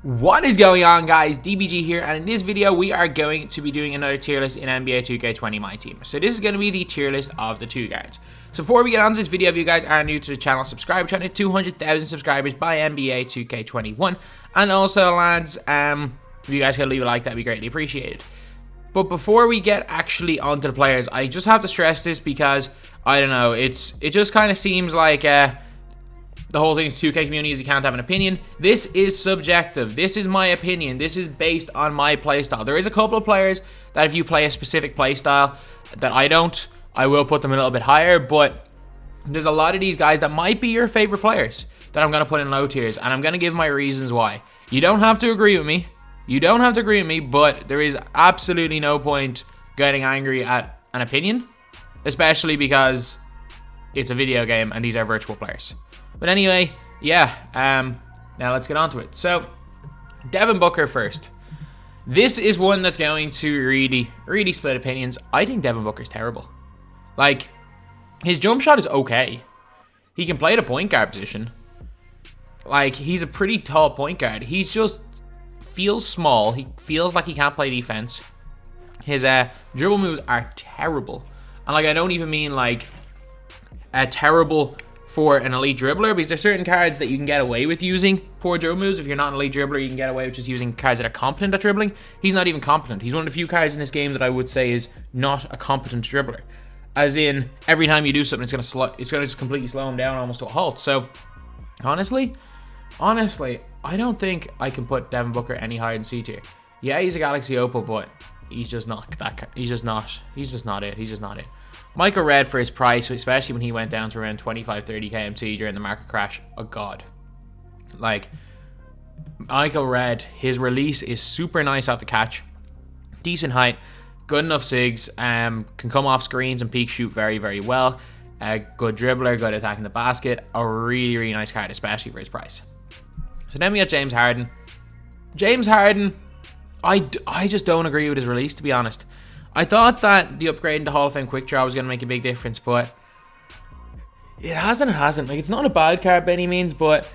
What is going on, guys? DBG here, and in this video we are going to be doing another tier list in NBA 2K20 MyTEAM. So this is going to be the tier list of the two guards. So before we get on to this video, if you guys are new to the channel, subscribe. We're trying to hit 200,000 subscribers by NBA 2K21. And also, lads, if you guys could leave a like, that'd be greatly appreciated. But before we get actually onto the players, I just have to stress this because, I don't know, it just kind of seems like the whole thing with 2K community is you can't have an opinion. This is subjective. This is my opinion. This is based on my playstyle. There is a couple of players that if you play a specific playstyle that I don't, I will put them a little bit higher. But there's a lot of these guys that might be your favorite players that I'm going to put in low tiers. And I'm going to give my reasons why. You don't have to agree with me. You don't have to agree with me. But there is absolutely no point getting angry at an opinion. Especially because it's a video game and these are virtual players. But anyway, yeah, now let's get on to it. So, Devin Booker first. This is one that's going to really split opinions. I think Devin Booker's terrible. Like, his jump shot is okay. He can play the point guard position. Like, he's a pretty tall point guard. He's just feels small. He feels like he can't play defense. His dribble moves are terrible. And, like, I don't even mean, like, terrible for an elite dribbler, because there's certain cards that you can get away with using poor dribble moves. If you're not an elite dribbler, you can get away with just using cards that are competent at dribbling. He's not even competent. He's one of the few cards in this game that I would say is not a competent dribbler. As in, every time you do something, it's gonna just completely slow him down almost to a halt. So, honestly, I don't think I can put Devin Booker any higher than C tier. Yeah, he's a Galaxy Opal, but he's just not that. He's just not it. Michael Redd, for his price, especially when he went down to around 25-30 KMT during the market crash, a god. Like, Michael Redd, his release is super nice off the catch. Decent height, good enough sigs, can come off screens and peek shoot very, very well. Good dribbler, good attacking the basket. A really nice card, especially for his price. So then we got James Harden. James Harden, I just don't agree with his release, to be honest. I thought that the upgrade into Hall of Fame Quick Draw was going to make a big difference, but it hasn't. Like, it's not a bad card by any means, but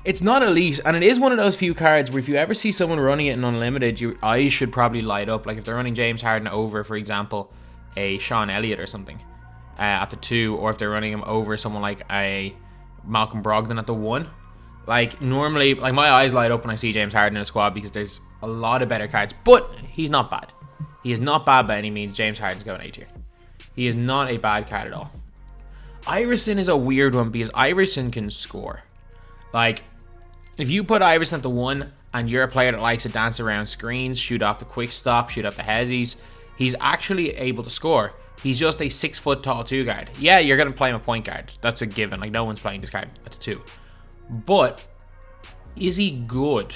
it's not elite. And it is one of those few cards where if you ever see someone running it in Unlimited, your eyes should probably light up. Like, if they're running James Harden over, for example, a Sean Elliott or something at the 2, or if they're running him over someone like a Malcolm Brogdon at the 1. Like, normally, like, my eyes light up when I see James Harden in a squad because there's a lot of better cards, but he's not bad. He is not bad by any means. James Harden's going A tier. He is not a bad card at all. Iverson is a weird one because Iverson can score. Like, if you put Iverson at the 1 and you're a player that likes to dance around screens, shoot off the quick stop, shoot off the hezzies, he's actually able to score. He's just a 6 foot tall 2 guard. Yeah, you're going to play him a point guard. That's a given. Like, no one's playing this card at the 2. But is he good?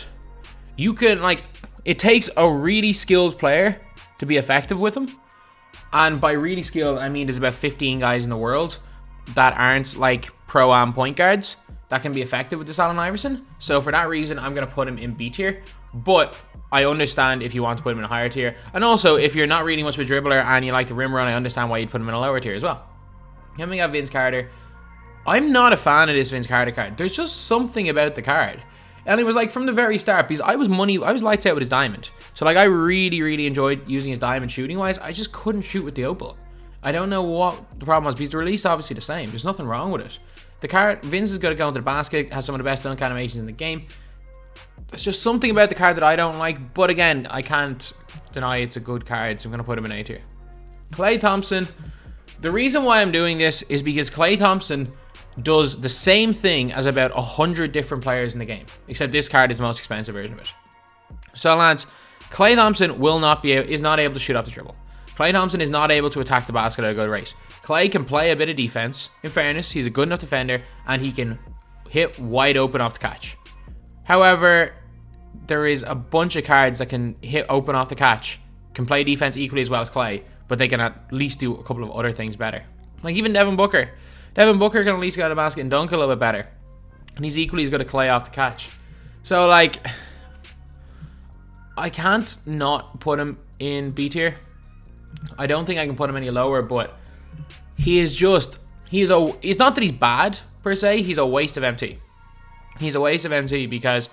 You can, like, it takes a really skilled player to be effective with him. And by really skilled, I mean there's about 15 guys in the world that aren't like pro-am point guards that can be effective with this Allen Iverson. So for that reason, I'm going to put him in B tier. But I understand if you want to put him in a higher tier. And also, if you're not really much of a dribbler and you like the rim run, I understand why you'd put him in a lower tier as well. Then we got Vince Carter. I'm not a fan of this Vince Carter card. There's just something about the card. And it was like from the very start, because I was lights out with his diamond. So like I really enjoyed using his diamond shooting wise. I just couldn't shoot with the opal. I don't know what the problem was, because the release is obviously the same. There's nothing wrong with it. The card, Vince is going to go into the basket, has some of the best dunk animations in the game. There's just something about the card that I don't like. But again, I can't deny it's a good card, so I'm going to put him in A tier. Klay Thompson. The reason why I'm doing this is because Klay Thompson does the same thing as about 100 different players in the game, except this card is the most expensive version of it. So lads, Klay Thompson is not able to shoot off the dribble. Klay Thompson is not able to attack the basket at a good rate. Klay can play a bit of defense. In fairness, he's a good enough defender, and he can hit wide open off the catch. However, there is a bunch of cards that can hit open off the catch, can play defense equally as well as Klay, but they can at least do a couple of other things better. Like even Devin Booker. Devin Booker can at least get out of the basket and dunk a little bit better. And he's equally as good at Klay off the catch. So, like, I can't not put him in B tier. I don't think I can put him any lower, but he's not that he's bad, per se. He's a waste of MT. He's a waste of MT because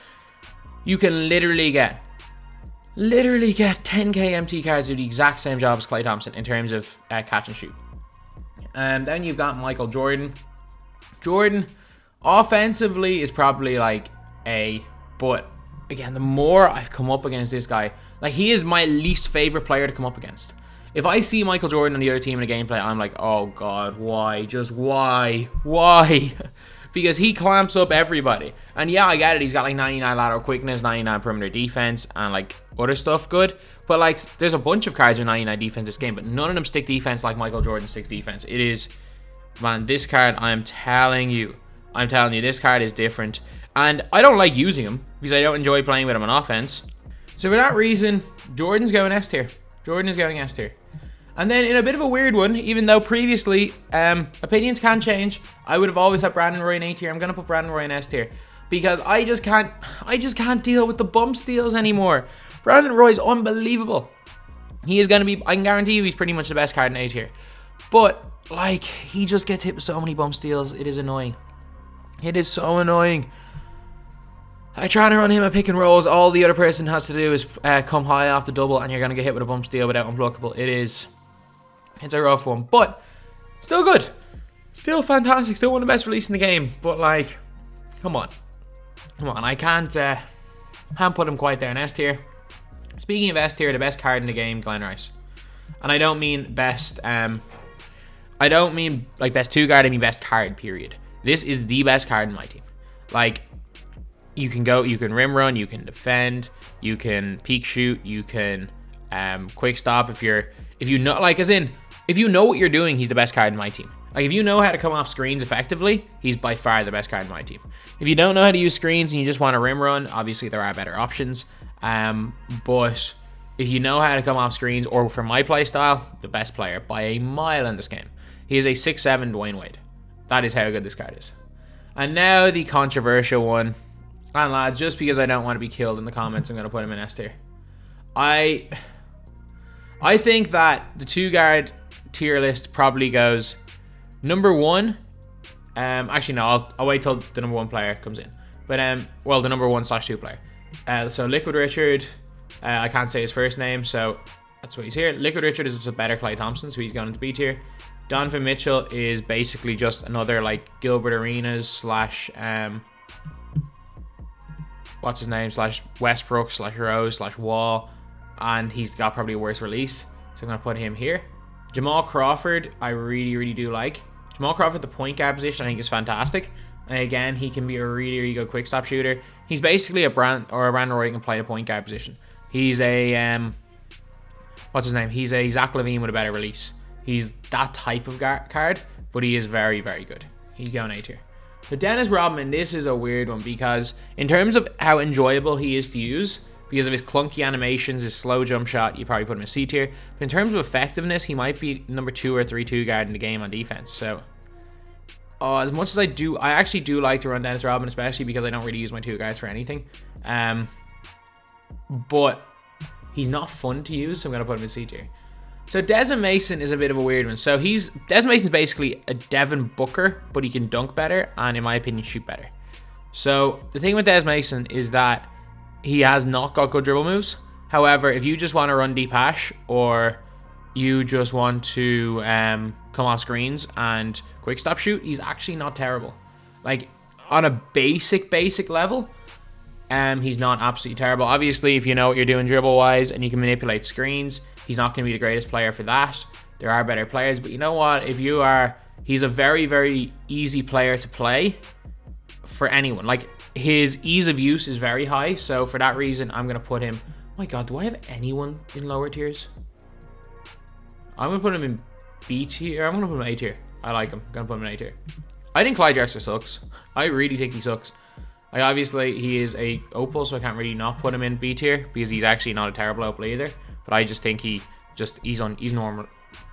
you can literally get 10k MT cards do the exact same job as Klay Thompson in terms of catch and shoot. Then you've got Michael Jordan. Jordan, offensively, is probably like A, but again, the more I've come up against this guy, like, he is my least favorite player to come up against. If I see Michael Jordan on the other team in a gameplay, I'm like, oh god, why? Just why? Why? Because he clamps up everybody. And yeah, I get it, he's got like 99 lateral quickness, 99 perimeter defense, and like other stuff good. But like, there's a bunch of cards with 99 defense this game, but none of them stick defense like Michael Jordan sticks defense. It is, man, this card, I'm telling you, this card is different. And I don't like using him because I don't enjoy playing with him on offense. So for that reason, Jordan's going S tier. Jordan is going S tier. And then in a bit of a weird one, even though previously opinions can change, I would have always had Brandon Roy in A tier. I'm gonna put Brandon Roy in S tier because I just can't deal with the bump steals anymore. Brandon Roy is unbelievable. He is gonna be, I can guarantee you, he's pretty much the best card in A tier. But like, he just gets hit with so many bump steals. It is annoying. It is so annoying. I try to run him at pick and rolls. All the other person has to do is come high off the double, and you're gonna get hit with a bump steal without unblockable. It's a rough one, but still good. Still fantastic. Still one of the best releases in the game. But like, come on. I can't put him quite there in S tier. Speaking of S tier, the best card in the game, Glen Rice. And I don't mean best. I don't mean like best 2-guard. I mean best card. Period. This is the best card in my team. Like, you can rim run, you can defend, you can peek shoot, you can quick stop if you know, like, as in, if you know what you're doing, he's the best card in my team. Like, if you know how to come off screens effectively, he's by far the best card in my team. If you don't know how to use screens and you just want to rim run, obviously there are better options. But if you know how to come off screens, or for my play style, the best player by a mile in this game. He is a 6'7" Dwayne Wade. That is how good this card is. And now the controversial one. And lads, just because I don't want to be killed in the comments, I'm going to put him in S tier. I think that the 2-guard tier list probably goes number 1. Actually, no, I'll wait till the number 1 player comes in. But, well, the number 1/2 player. So Liquid Richard, I can't say his first name, so that's why he's here. Liquid Richard is just a better Klay Thompson, so he's going into B tier. Donovan Mitchell is basically just another, like, Gilbert Arenas slash, what's his name, slash Westbrook slash Rose slash Wall, and he's got probably a worse release, so I'm going to put him here. Jamal Crawford, I really do like. Jamal Crawford, the point guard position, I think is fantastic. And again, he can be a really good quick stop shooter. He's basically a Brandon Roy can play the point guard position. He's a what's his name? He's a Zach LaVine with a better release. He's that type of card, but he is very good. He's going A tier. So Dennis Rodman, this is a weird one because in terms of how enjoyable he is to use, because of his clunky animations, his slow jump shot, you probably put him in C tier. But in terms of effectiveness, he might be number 2 or 3 2-guard in the game on defense. So as much as I actually do like to run Dennis Rodman, especially because I don't really use my 2-guards for anything. But he's not fun to use, so I'm going to put him in C tier. So Desmond Mason is a bit of a weird one. So Desmond Mason's basically a Devin Booker, but he can dunk better and, in my opinion, shoot better. So the thing with Desmond Mason is that he has not got good dribble moves. However, if you just want to run deep hash, or you just want to come off screens and quick stop shoot, he's actually not terrible. Like, on a basic level, he's not absolutely terrible. Obviously, if you know what you're doing dribble wise and you can manipulate screens, he's not going to be the greatest player for that. There are better players, but you know what? He's a very easy player to play for anyone. Like, his ease of use is very high, so for that reason, I'm going to put him... Oh my god, do I have anyone in lower tiers? I'm going to put him in B tier. I'm going to put him in A tier. I like him. I'm going to put him in A tier. I think Clyde Drexler sucks. I really think he sucks. Like, obviously, he is a opal, so I can't really not put him in B tier, because he's actually not a terrible opal either. But I just think he's normal.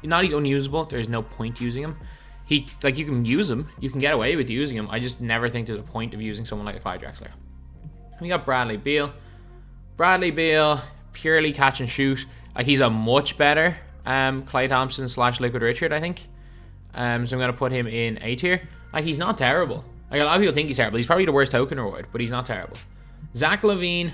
Not he's unusable. There's no point using him. You can use him. You can get away with using him. I just never think there's a point of using someone like a Clyde Drexler. We got Bradley Beal. Bradley Beal, purely catch and shoot. Like, he's a much better Klay Thompson / Liquid Richard, I think. So I'm going to put him in A tier. Like, he's not terrible. Like, a lot of people think he's terrible. He's probably the worst token reward, but he's not terrible. Zach LaVine,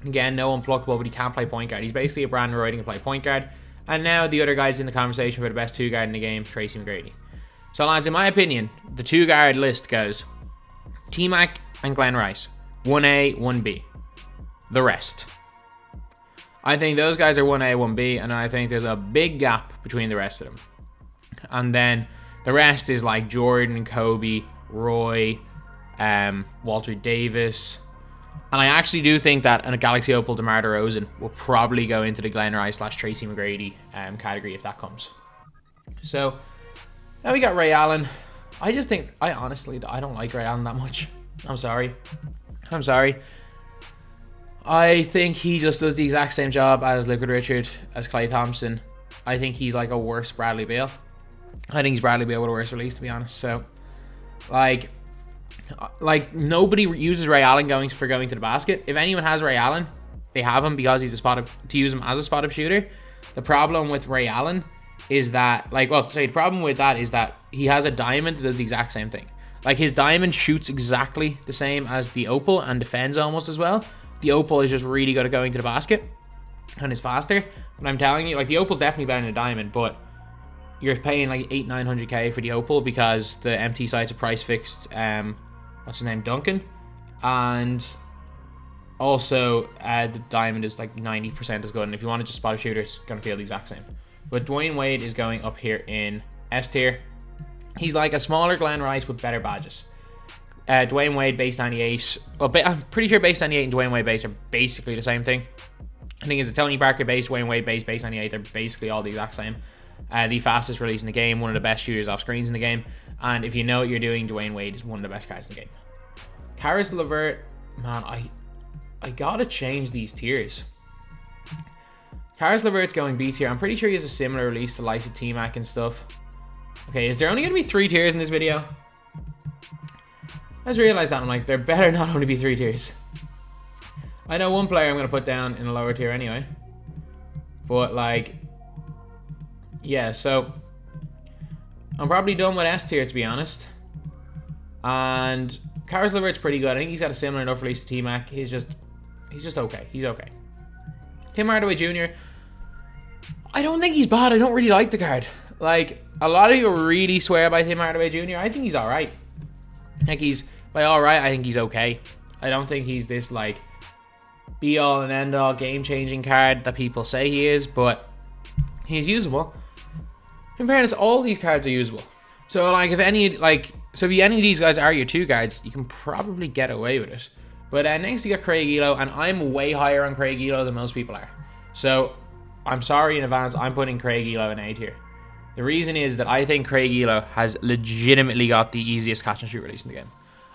Again, no unpluckable, but he can't play point guard. He's basically a Brandon Roy who can play point guard. And now the other guys in the conversation for the best 2-guard in the game, Tracy McGrady. So lads, in my opinion, the 2-guard list goes T-Mac and Glenn Rice. 1A, 1B. The rest. I think those guys are 1A, 1B, and I think there's a big gap between the rest of them. And then the rest is like Jordan, Kobe, Roy, Walter Davis. And I actually do think that in a Galaxy Opal, DeMar DeRozan will probably go into the Glenn Rice / Tracy McGrady category if that comes. So now we got Ray Allen. I don't like Ray Allen that much. I'm sorry. I think he just does the exact same job as Liquid Richard, as Klay Thompson. I think he's like a worse Bradley Beal. I think he's Bradley Beal with a worse release, to be honest. So, like nobody uses Ray Allen going to the basket. If anyone has Ray Allen, they have him because he's to use him as a spot-up shooter. The problem with Ray Allen is that, the problem with that is that he has a diamond that does the exact same thing. Like, his diamond shoots exactly the same as the Opal and defends almost as well. The Opal is just really good at going to the basket and is faster. But I'm telling you, like, the Opal's definitely better than a diamond, but you're paying like 800-900k for the Opal because the MT site's a price fixed, what's his name, Duncan. And also, the diamond is like 90% as good. And if you want to just spot a shooter, it's going to feel the exact same. But Dwayne Wade is going up here in S tier. He's like a smaller Glenn Rice with better badges. Dwayne Wade base 98. Well, I'm pretty sure base 98 and Dwayne Wade base are basically the same thing. I think it's a Tony Parker base, Dwayne Wade base 98. They're basically all the exact same. The fastest release in the game, one of the best shooters off screens in the game. And if you know what you're doing, Dwayne Wade is one of the best guys in the game. Karis LeVert, man, I gotta change these tiers. Karis LeVert's going B tier. I'm pretty sure he has a similar release to Lysa T-Mac and stuff. Okay, is there only gonna be 3 tiers in this video? I just realized that. I'm like, there better not only be 3 tiers. I know one player I'm going to put down in a lower tier anyway. But, like, yeah, so I'm probably done with S tier, to be honest. And Karis LeVert's pretty good. I think he's got a similar enough release to T-Mac. He's just okay. He's okay. Tim Hardaway Jr., I don't think he's bad. I don't really like the card. Like, a lot of people really swear by Tim Hardaway Jr. I think he's alright. Like, he's, by alright, I think he's okay. I don't think he's this, like, be-all and end-all game-changing card that people say he is, but he's usable. In fairness, all these cards are usable. So, like, if any of these guys are your 2 guards, you can probably get away with it. But next you got Craig Elo, and I'm way higher on Craig Elo than most people are. So, I'm sorry in advance, I'm putting Craig Elo in A tier. The reason is that I think Craig Elo has legitimately got the easiest catch and shoot release in the game.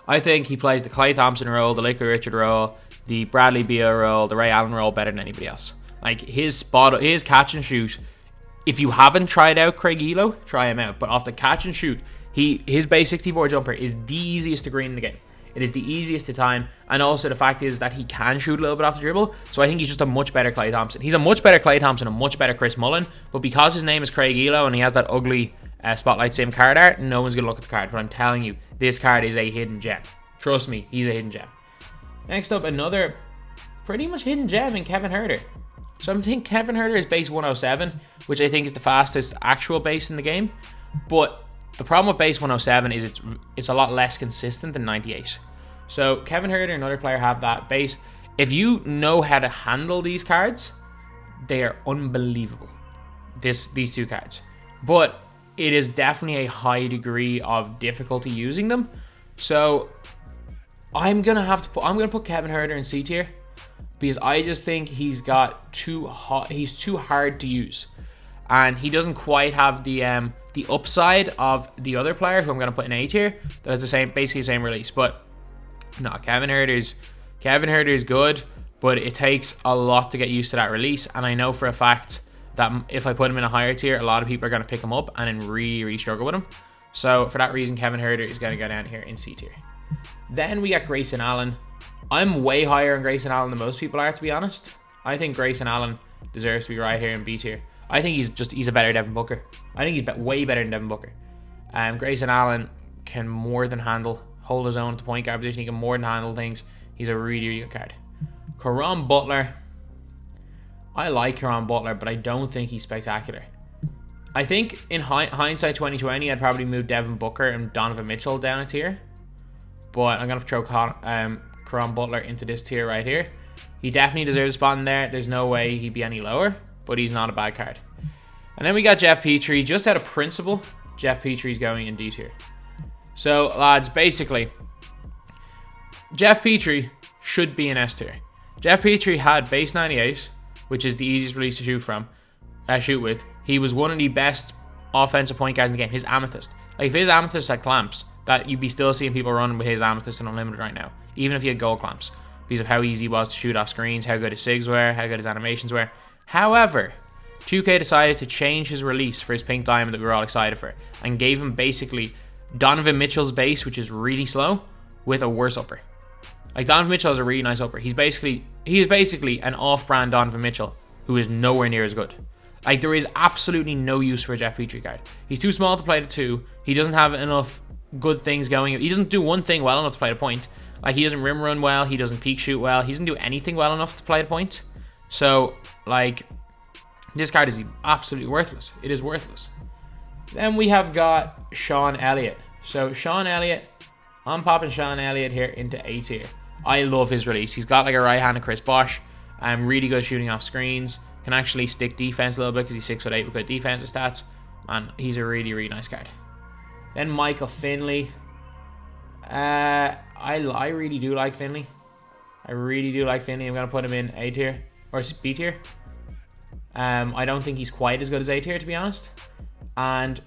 I think he plays the Klay Thompson role, the Liquid Richard role, the Bradley Beal role, the Ray Allen role better than anybody else. Like, his catch and shoot, if you haven't tried out Craig Elo, try him out. But off the catch and shoot, his base 64 jumper is the easiest to green in the game. It is the easiest to time, and also the fact is that he can shoot a little bit off the dribble, so I think he's just a much better Klay Thompson. He's a much better Klay Thompson, a much better Chris Mullin, but because his name is Craig Elo and he has that ugly Spotlight Sim card art, no one's going to look at the card, but I'm telling you, this card is a hidden gem. Trust me, he's a hidden gem. Next up, another pretty much hidden gem in Kevin Huerter. So I think Kevin Huerter is base 107, which I think is the fastest actual base in the game, but the problem with base 107 is it's a lot less consistent than 98. So Kevin Huerter and another player have that base. If you know how to handle these cards, they are unbelievable. These 2 cards. But it is definitely a high degree of difficulty using them. So I'm gonna put Kevin Huerter in C tier because I just think he's too hard to use. And he doesn't quite have the upside of the other player who I'm gonna put in A tier that has basically the same release. But no, Kevin Huerter is good, but it takes a lot to get used to that release. And I know for a fact that if I put him in a higher tier, a lot of people are going to pick him up and then really, really struggle with him. So for that reason, Kevin Huerter is going to go down here in C tier. Then we got Grayson Allen. I'm way higher on Grayson Allen than most people are, to be honest. I think Grayson Allen deserves to be right here in B tier. I think he's a better Devin Booker. I think he's way better than Devin Booker. Grayson Allen can more than hold his own at the point guard position. He can more than handle things. He's a really, really good card. Caron Butler. I like Caron Butler, but I don't think he's spectacular. I think in hindsight 2020, I'd probably move Devin Booker and Donovan Mitchell down a tier. But I'm going to throw Caron Butler into this tier right here. He definitely deserves a spot in there. There's no way he'd be any lower, but he's not a bad card. And then we got Jeff Petrie. Just out of principle, Jeff Petrie's going in D tier. So, lads, basically, Jeff Petrie should be in S tier. Jeff Petrie had base 98, which is the easiest release to shoot with. He was one of the best offensive point guards in the game. His Amethyst. Like, if his Amethyst had clamps, that you'd be still seeing people running with his Amethyst and Unlimited right now. Even if he had gold clamps. Because of how easy he was to shoot off screens, how good his SIGs were, how good his animations were. However, 2K decided to change his release for his Pink Diamond that we were all excited for. And gave him basically Donovan Mitchell's base, which is really slow, with a worse upper. Like, Donovan Mitchell has a really nice upper. He is basically an off-brand Donovan Mitchell who is nowhere near as good. Like, there is absolutely no use for a Jeff Petrie card. He's too small to play the 2. He doesn't have enough good things going. He doesn't do one thing well enough to play the point. Like, he doesn't rim run well. He doesn't peek shoot well. He doesn't do anything well enough to play the point. So, like, this card is absolutely worthless. It is worthless. Then we have got Sean Elliott. So, Sean Elliott, I'm popping Sean Elliott here into A tier. I love his release. He's got like a right-handed Chris Bosh. Really good shooting off screens. Can actually stick defense a little bit because he's 6'8" with good defensive stats. And he's a really, really nice card. Then Michael Finley. I really do like Finley. I really do like Finley. I'm going to put him in A tier. Or B tier. I don't think he's quite as good as A tier, to be honest. And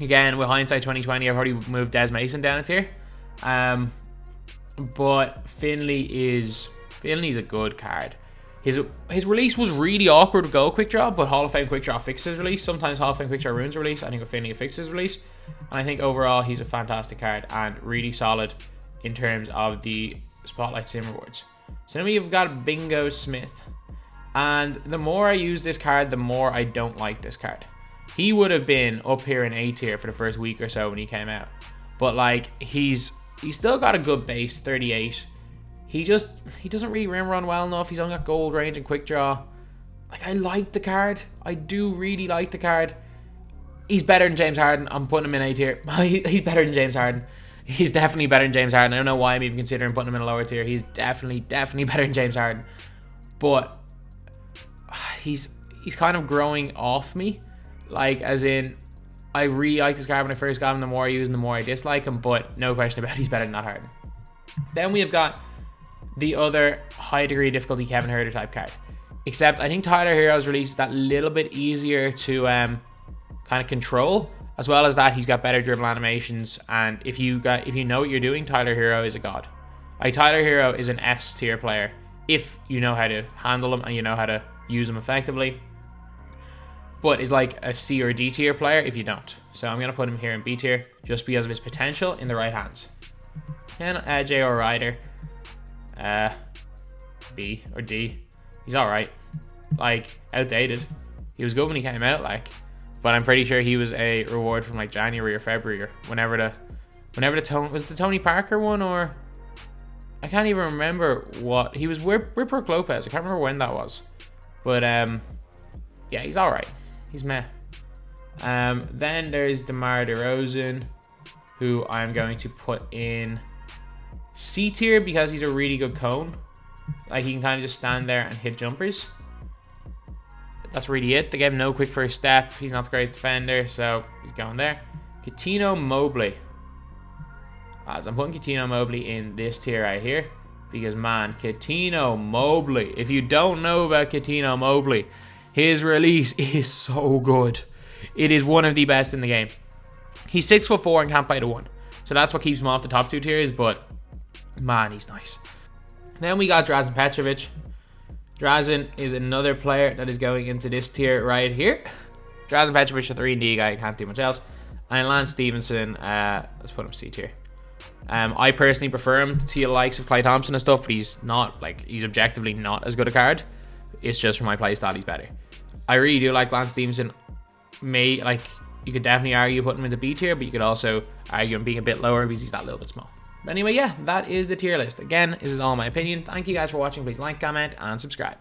again, with hindsight 2020, I've already moved Des Mason down a tier. But Finley's a good card. His release was really awkward with Gold Quick Draw, but Hall of Fame Quick Draw fixes his release. Sometimes Hall of Fame Quick Draw ruins release. I think with Finley it fixes his release. And I think overall he's a fantastic card and really solid in terms of the Spotlight Sim rewards. So then we've got Bingo Smith. And the more I use this card, the more I don't like this card. He would have been up here in A tier for the first week or so when he came out. But like, he's still got a good base, 38. He doesn't really rim run well enough. He's only got gold range and quick draw. Like, I like the card. I do really like the card. He's better than James Harden. I'm putting him in A tier. He's better than James Harden. He's definitely better than James Harden. I don't know why I'm even considering putting him in a lower tier. He's definitely better than James Harden. But he's kind of growing off me. Like, as in, I really liked this card when I first got him. The more I use him, the more I dislike him. But no question about it, he's better than that Harden. Then we have got the other high degree difficulty Kevin Huerter type card. Except I think Tyler Hero's release is that little bit easier to kind of control. As well as that, he's got better dribble animations. And if you know what you're doing, Tyler Hero is a god. Like, Tyler Hero is an S tier player if you know how to handle him and you know how to use him effectively. But is like a C or D tier player if you don't. So I'm going to put him here in B tier just because of his potential in the right hands. And J.R. Ryder. B or D. He's alright. Like, outdated. He was good when he came out, like. But I'm pretty sure he was a reward from like January or February or whenever the Tony, was the Tony Parker one, or I can't even remember what he was. Brooke Lopez. I can't remember when that was. But yeah, he's alright. He's meh. Then there's DeMar DeRozan, who I'm going to put in C tier because he's a really good cone. Like, he can kind of just stand there and hit jumpers. That's really it. They gave him no quick first step. He's not the greatest defender, so he's going there. Coutinho Mobley. As I'm putting Coutinho Mobley in this tier right here. Because, man, Coutinho Mobley. If you don't know about Coutinho Mobley, his release is so good. It is one of the best in the game. He's 6'4" and can't play the 1. So that's what keeps him off the top 2 tiers, but man, he's nice. Then we got Drazen Petrovic. Drazen is another player that is going into this tier right here. Drazen Petrovic, a 3&D guy, can't do much else. And Lance Stevenson, let's put him C tier. I personally prefer him to the likes of Klay Thompson and stuff, but he's not, like, he's objectively not as good a card. It's just for my playstyle, he's better. I really do like Lance Stevenson. You could definitely argue putting him in the B tier, but you could also argue him being a bit lower because he's that little bit small. But anyway, yeah, that is the tier list. Again, this is all my opinion. Thank you guys for watching. Please like, comment, and subscribe.